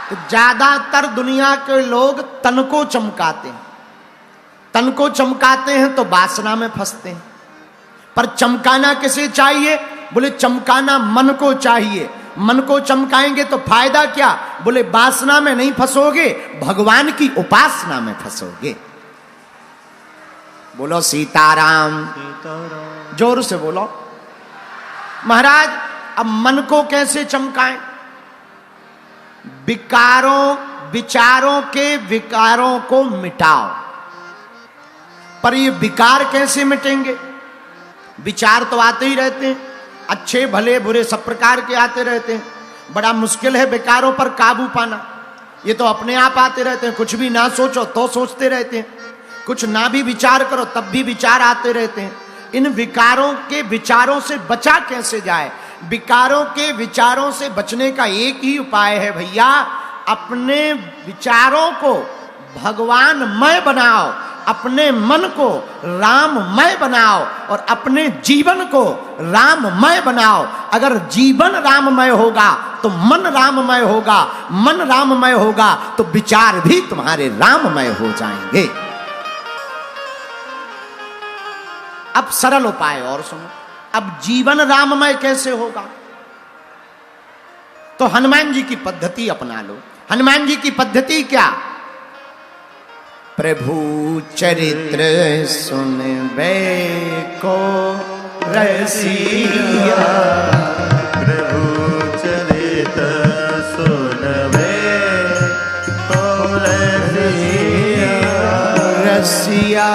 तो ज्यादातर दुनिया के लोग तन को चमकाते हैं, तन को चमकाते हैं तो वासना में फंसते हैं। पर चमकाना किसे चाहिए? बोले चमकाना मन को चाहिए। मन को चमकाएंगे तो फायदा क्या? बोले वासना में नहीं फंसोगे, भगवान की उपासना में फंसोगे। बोलो सीताराम, जोर से बोलो। महाराज अब मन को कैसे चमकाएं? विचारों के विकारों को मिटाओ। पर ये विकार कैसे मिटेंगे? विचार तो आते ही रहते हैं, अच्छे भले बुरे सब प्रकार के आते रहते हैं। बड़ा मुश्किल है विकारों पर काबू पाना। ये तो अपने आप आते रहते हैं, कुछ भी ना सोचो तो सोचते रहते हैं, कुछ ना भी विचार करो तब भी विचार आते रहते हैं। इन विकारों के विचारों से बचा कैसे जाए? विकारों के विचारों से बचने का एक ही उपाय है भैया, अपने विचारों को भगवानमय बनाओ, अपने मन को राममय बनाओ और अपने जीवन को राममय बनाओ। अगर जीवन राममय होगा तो मन राममय होगा, मन राममय होगा तो विचार भी तुम्हारे राममय हो जाएंगे। अब सरल उपाय और सुनो। अब जीवन राममय कैसे होगा? तो हनुमान जी की पद्धति अपना लो। हनुमान जी की पद्धति क्या? प्रभु चरित्र सुनबे को रसिया, प्रभु चरित्र सुनबे को रसिया, रसिया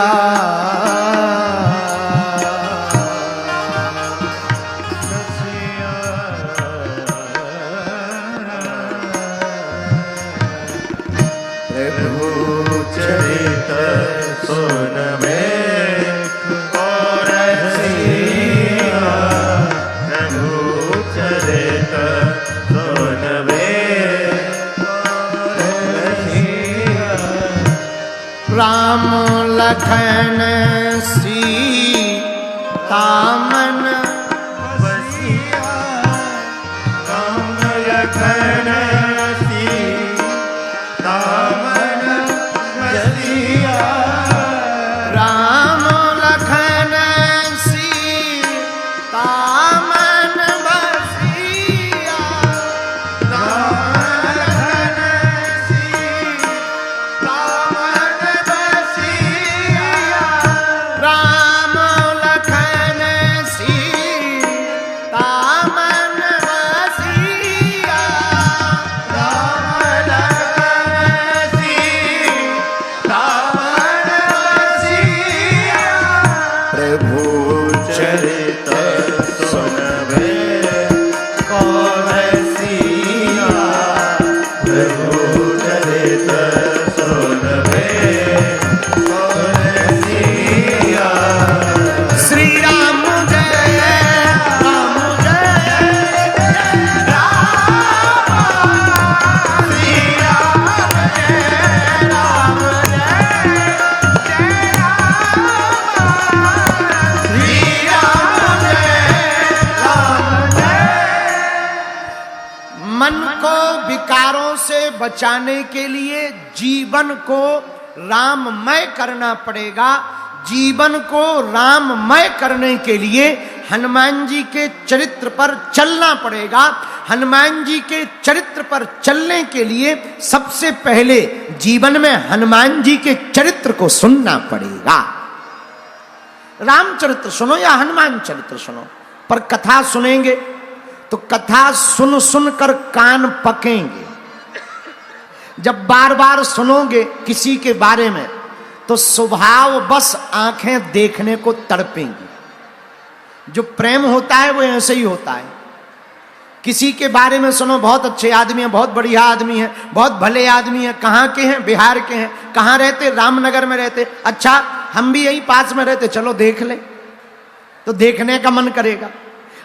राम लखन सीता मन बसिया, राम लखन सीता मन बसिया, राम लखन सीता मन बसिया, राम लखन सीता मन बसिया, राम लखन सीता मन बसिया, राम लखन सीता मन बसिया, प्रभु चरित सुनबे को रसिया, प्रभु चरित सुनबे को रसिया, श्री राम जय राम जय श्री राम जय राम श्री राम जय राम मन को विकारों से बचाने के लिए जीवन को राममय करना पड़ेगा। जीवन को राममय करने के लिए हनुमान जी के चरित्र पर चलना पड़ेगा। हनुमान जी के चरित्र पर चलने के लिए सबसे पहले जीवन में हनुमान जी के चरित्र को सुनना पड़ेगा। रामचरित्र सुनो या हनुमान चरित्र सुनो, पर कथा सुनेंगे तो कथा सुन सुन कर कान पकेंगे। जब बार बार सुनोगे किसी के बारे में तो स्वभाव बस आंखें देखने को तड़पेंगी। जो प्रेम होता है वो ऐसे ही होता है। किसी के बारे में सुनो, बहुत अच्छे आदमी हैं, बहुत बढ़िया आदमी हैं, बहुत भले आदमी हैं, कहाँ के हैं? बिहार के हैं। कहाँ रहते? रामनगर में रहते। अच्छा, हम भी यही पास में रहते, चलो देख ले, तो देखने का मन करेगा।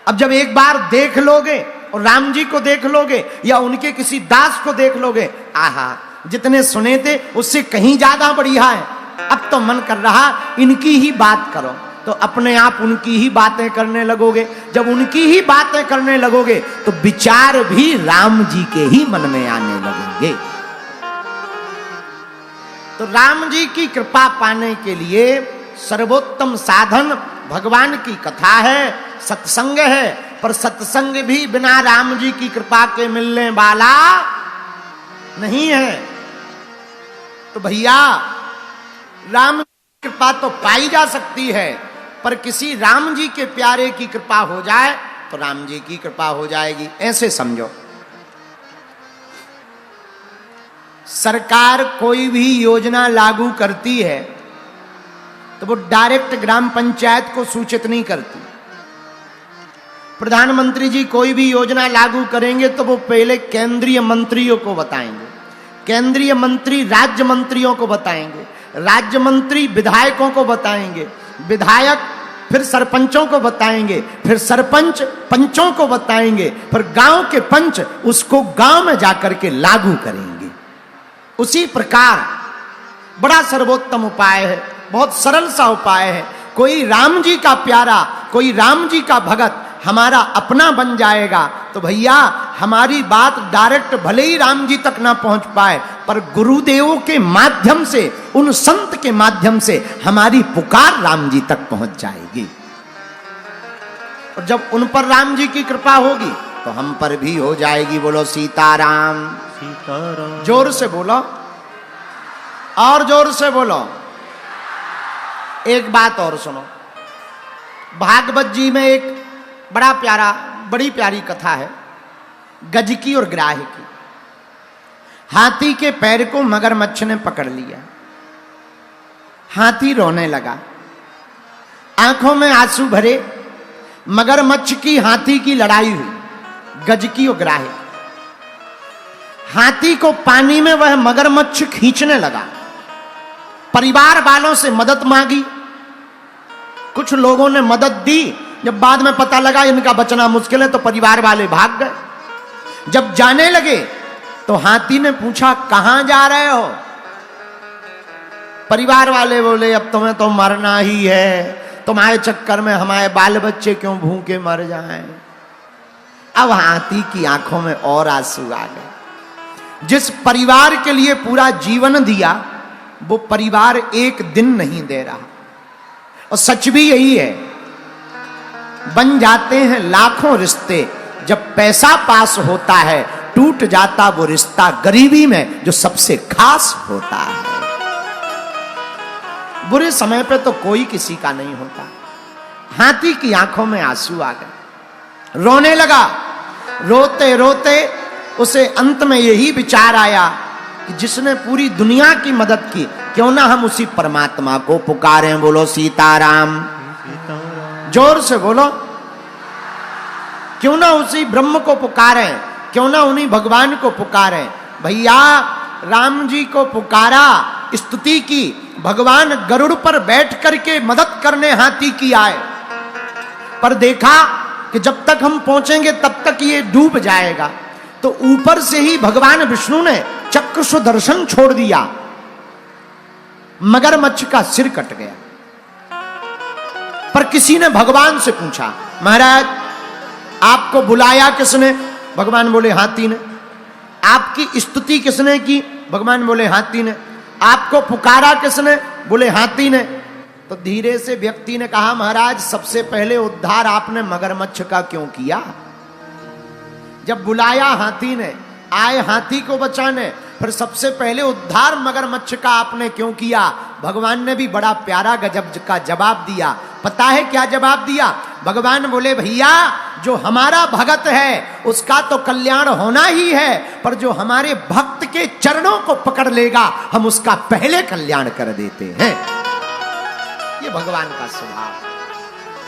अब जब एक बार देख लोगे और राम जी को देख लोगे या उनके किसी दास को देख लोगे, आहा, जितने सुने थे उससे कहीं ज्यादा बढ़िया है। अब तो मन कर रहा इनकी ही बात करो। तो अपने आप उनकी ही बातें करने लगोगे। जब उनकी ही बातें करने लगोगे तो विचार भी राम जी के ही मन में आने लगेंगे। तो राम जी की कृपा पाने के लिए सर्वोत्तम साधन भगवान की कथा है, सत्संग है। पर सत्संग भी बिना राम जी की कृपा के मिलने वाला नहीं है। तो भैया राम की कृपा तो पाई जा सकती है, पर किसी राम जी के प्यारे की कृपा हो जाए तो राम जी की कृपा हो जाएगी। ऐसे समझो, सरकार कोई भी योजना लागू करती है तो वो डायरेक्ट ग्राम पंचायत को सूचित नहीं करती। प्रधानमंत्री जी कोई भी योजना लागू करेंगे तो वो पहले केंद्रीय मंत्रियों को बताएंगे, केंद्रीय मंत्री राज्य मंत्रियों को बताएंगे, राज्य मंत्री विधायकों को बताएंगे, विधायक फिर सरपंचों को बताएंगे, फिर सरपंच पंचों को बताएंगे, फिर गांव के पंच उसको गांव में जाकर के लागू करेंगे। उसी प्रकार बड़ा सर्वोत्तम उपाय है, बहुत सरल सा उपाय है। कोई राम जी का प्यारा, कोई राम जी का भगत हमारा अपना बन जाएगा तो भैया हमारी बात डायरेक्ट भले ही राम जी तक ना पहुंच पाए, पर गुरुदेवों के माध्यम से, उन संत के माध्यम से हमारी पुकार राम जी तक पहुंच जाएगी। और जब उन पर राम जी की कृपा होगी तो हम पर भी हो जाएगी। बोलो सीताराम। सीताराम। जोर से बोलो, और जोर से बोलो। एक बात और सुनो, भागवत जी में एक बड़ी प्यारी कथा है, गज की और ग्राह की। हाथी के पैर को मगरमच्छ ने पकड़ लिया, हाथी रोने लगा, आंखों में आंसू भरे। मगरमच्छ की हाथी की लड़ाई हुई, गज की और ग्राह की। हाथी को पानी में वह मगरमच्छ खींचने लगा। परिवार वालों से मदद मांगी, कुछ लोगों ने मदद दी। जब बाद में पता लगा इनका बचना मुश्किल है तो परिवार वाले भाग गए। जब जाने लगे तो हाथी ने पूछा, कहां जा रहे हो? परिवार वाले बोले, अब तुम्हें तो मरना ही है, तुम्हारे चक्कर में हमारे बाल बच्चे क्यों भूखे मर जाएं। अब हाथी की आंखों में और आंसू आ गए। जिस परिवार के लिए पूरा जीवन दिया वो परिवार एक दिन नहीं दे रहा। और सच भी यही है, बन जाते हैं लाखों रिश्ते, जब पैसा पास होता है टूट जाता वो रिश्ता गरीबी में जो सबसे खास होता है। बुरे समय पे तो कोई किसी का नहीं होता। हाथी की आंखों में आंसू आ गए, रोने लगा। रोते रोते उसे अंत में यही विचार आया कि जिसने पूरी दुनिया की मदद की, क्यों ना हम उसी परमात्मा को पुकारें। बोलो सीताराम। जोर से बोलो। क्यों ना उसी ब्रह्म को पुकारें, क्यों ना उन्हीं भगवान को पुकारें। भैया राम जी को पुकारा, स्तुति की, भगवान गरुड़ पर बैठ करके मदद करने हाथी की आए, पर देखा कि जब तक हम पहुंचेंगे तब तक ये डूब जाएगा। तो ऊपर से ही भगवान विष्णु ने चक्र सुदर्शन छोड़ दिया, मगरमच्छ का सिर कट गया। पर किसी ने भगवान से पूछा, महाराज आपको बुलाया किसने? भगवान बोले हाथी ने। आपकी स्तुति किसने की? भगवान बोले हाथी ने। आपको पुकारा किसने? बोले हाथी ने। तो धीरे से व्यक्ति ने कहा, महाराज सबसे पहले उद्धार आपने मगरमच्छ का क्यों किया? जब बुलाया हाथी ने, आए हाथी को बचाने, फिर सबसे पहले उद्धार मगरमच्छ का आपने क्यों किया? भगवान ने भी बड़ा प्यारा गजब का जवाब दिया। पता है क्या जवाब दिया? भगवान बोले, भैया जो हमारा भगत है उसका तो कल्याण होना ही है, पर जो हमारे भक्त के चरणों को पकड़ लेगा हम उसका पहले कल्याण कर देते हैं। ये भगवान का स्वभाव।